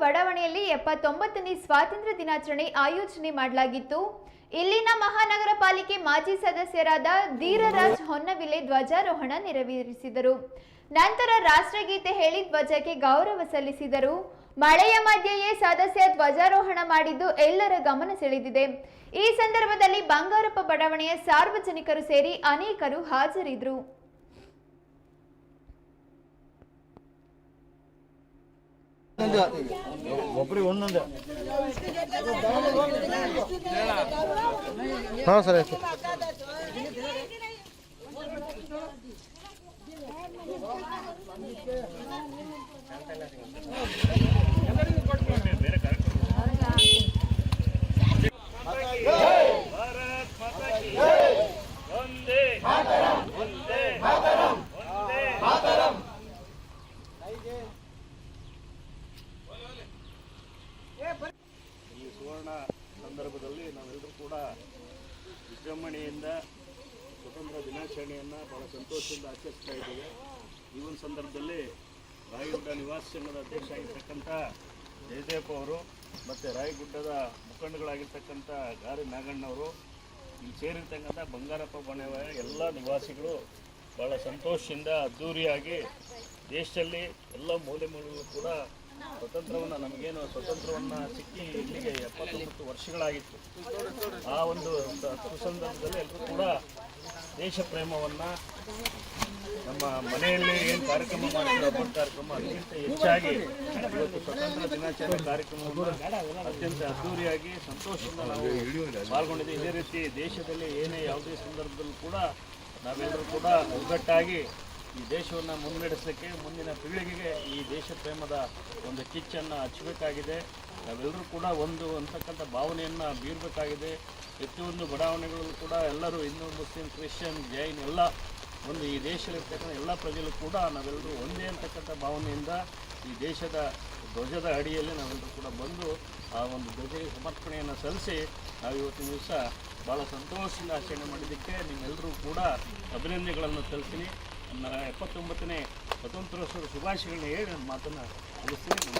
ಬಡಾವಣೆಯಲ್ಲಿ 79ನೇ ಸ್ವಾತಂತ್ರ್ಯ ದಿನಾಚರಣೆ ಆಯೋಜನೆ ಮಾಡಲಾಗಿತ್ತು. ಇಲ್ಲಿನ ಮಹಾನಗರ ಪಾಲಿಕೆ ಮಾಜಿ ಸದಸ್ಯರಾದ ಧೀರರಾಜ್ ಹೊನ್ನವಿಲೆ ಧ್ವಜಾರೋಹಣ ನೆರವೇರಿಸಿದರು. ನಂತರ ರಾಷ್ಟ್ರಗೀತೆ ಹೇಳಿ ಧ್ವಜಕ್ಕೆ ಗೌರವ ಸಲ್ಲಿಸಿದರು. ಮಳೆಯ ಮಧ್ಯೆಯೇ ಸದಸ್ಯ ಧ್ವಜಾರೋಹಣ ಮಾಡಿದ್ದು ಎಲ್ಲರ ಗಮನ ಸೆಳೆದಿದೆ. ಈ ಸಂದರ್ಭದಲ್ಲಿ ಬಂಗಾರಪ್ಪ ಬಡಾವಣೆಯ ಸಾರ್ವಜನಿಕರು ಸೇರಿ ಅನೇಕರು ಹಾಜರಿದ್ದರು. ಈ ಸುವರ್ಣ ಸಂದರ್ಭದಲ್ಲಿ ನಾವೆಲ್ಲರೂ ಕೂಡ ವಿಜೃಂಭಣೆಯಿಂದ ಸ್ವತಂತ್ರ ದಿನಾಚರಣೆಯನ್ನು ಬಹಳ ಸಂತೋಷದಿಂದ ಆಚರಿಸ್ತಾ ಇದ್ದೇವೆ. ಈ ಒಂದು ಸಂದರ್ಭದಲ್ಲಿ ರಾಯಗುಡ್ಡ ನಿವಾಸ ಸಂಘದ ಅಧ್ಯಕ್ಷ ಆಗಿರ್ತಕ್ಕಂಥ ಜಯದೇವ್ ಅವರು ಮತ್ತು ರಾಯಗುಡ್ಡದ ಮುಖಂಡಗಳಾಗಿರ್ತಕ್ಕಂಥ ಗಾರಿ ನಾಗಣ್ಣವರು, ಇಲ್ಲಿ ಸೇರಿರ್ತಕ್ಕಂಥ ಬಂಗಾರಪ್ಪ ಬಣೆಯ ಎಲ್ಲ ನಿವಾಸಿಗಳು ಭಾಳ ಸಂತೋಷದಿಂದ ಅದ್ಧೂರಿಯಾಗಿ ದೇಶದಲ್ಲಿ ಎಲ್ಲ ಮೂಲೆ ಮೂಲೆಗಳು ಕೂಡ ಸ್ವತಂತ್ರವನ್ನು ನಮಗೇನು ಸ್ವತಂತ್ರವನ್ನು ಸಿಕ್ಕಿ ಇಲ್ಲಿಗೆ 79 ವರ್ಷಗಳಾಗಿತ್ತು. ಆ ಒಂದು ಸಂದರ್ಭದಲ್ಲಿ ಎಲ್ಲರೂ ಕೂಡ ದೇಶ ಪ್ರೇಮವನ್ನು ನಮ್ಮ ಮನೆಯಲ್ಲಿ ಏನು ಕಾರ್ಯಕ್ರಮ ಮಾಡಿದ್ರು ಹಬ್ಬದ ಕಾರ್ಯಕ್ರಮ ಅದಕ್ಕಿಂತ ಹೆಚ್ಚಾಗಿ ಇವತ್ತು ಸ್ವತಂತ್ರ ದಿನಾಚರಣೆ ಕಾರ್ಯಕ್ರಮವನ್ನು ಅತ್ಯಂತ ಅದ್ಧೂರಿಯಾಗಿ ಸಂತೋಷದಿಂದ ನಾವು ಪಾಲ್ಗೊಂಡಿದ್ದೀವಿ. ಇದೇ ರೀತಿ ದೇಶದಲ್ಲಿ ಏನೇ ಯಾವುದೇ ಸಂದರ್ಭದಲ್ಲೂ ಕೂಡ ನಾವೆಲ್ಲರೂ ಕೂಡ ಒಗ್ಗಟ್ಟಾಗಿ ಈ ದೇಶವನ್ನು ಮುನ್ನಡೆಸಲಿಕ್ಕೆ ಮುಂದಿನ ಪೀಳಿಗೆಗೆ ಈ ದೇಶ ಪ್ರೇಮದ ಒಂದು ಕಿಚ್ಚನ್ನು ಹಚ್ಚಬೇಕಾಗಿದೆ. ನಾವೆಲ್ಲರೂ ಕೂಡ ಒಂದು ಅಂತಕ್ಕಂಥ ಭಾವನೆಯನ್ನು ಬೀರಬೇಕಾಗಿದೆ. ಪ್ರತಿಯೊಂದು ಬಡಾವಣೆಗಳಲ್ಲೂ ಕೂಡ ಎಲ್ಲರೂ ಹಿಂದೂ, ಮುಸ್ಲಿಂ, ಕ್ರಿಶ್ಚಿಯನ್, ಜೈನ್ ಎಲ್ಲ ಒಂದು ಈ ದೇಶದಲ್ಲಿರ್ತಕ್ಕಂಥ ಎಲ್ಲ ಪ್ರಜೆಗಳು ಕೂಡ ನಾವೆಲ್ಲರೂ ಒಂದೇ ಅಂತಕ್ಕಂಥ ಭಾವನೆಯಿಂದ ಈ ದೇಶದ ಧ್ವಜದ ಅಡಿಯಲ್ಲಿ ನಾವೆಲ್ಲರೂ ಕೂಡ ಬಂದು ಆ ಒಂದು ಧ್ವಜಕ್ಕೆ ಸಮರ್ಪಣೆಯನ್ನು ಸಲ್ಲಿಸಿ ನಾವು ಇವತ್ತಿನ ದಿವಸ ಭಾಳ ಸಂತೋಷದಿಂದ ಆಚರಣೆ ಮಾಡಿದ್ದಕ್ಕೆ ನಿಮ್ಮೆಲ್ಲರೂ ಕೂಡ ಅಭಿನಂದನೆಗಳನ್ನು ಸಲ್ಲಿಸ್ತೀನಿ. ನನ್ನ 79ನೇ ಸ್ವತಂತ್ರೋತ್ಸವದ ಶುಭಾಶಯಗಳನ್ನ ಹೇಳಿ ನನ್ನ ಮಾತನ್ನು ಮುಗಿಸ್ತೀನಿ.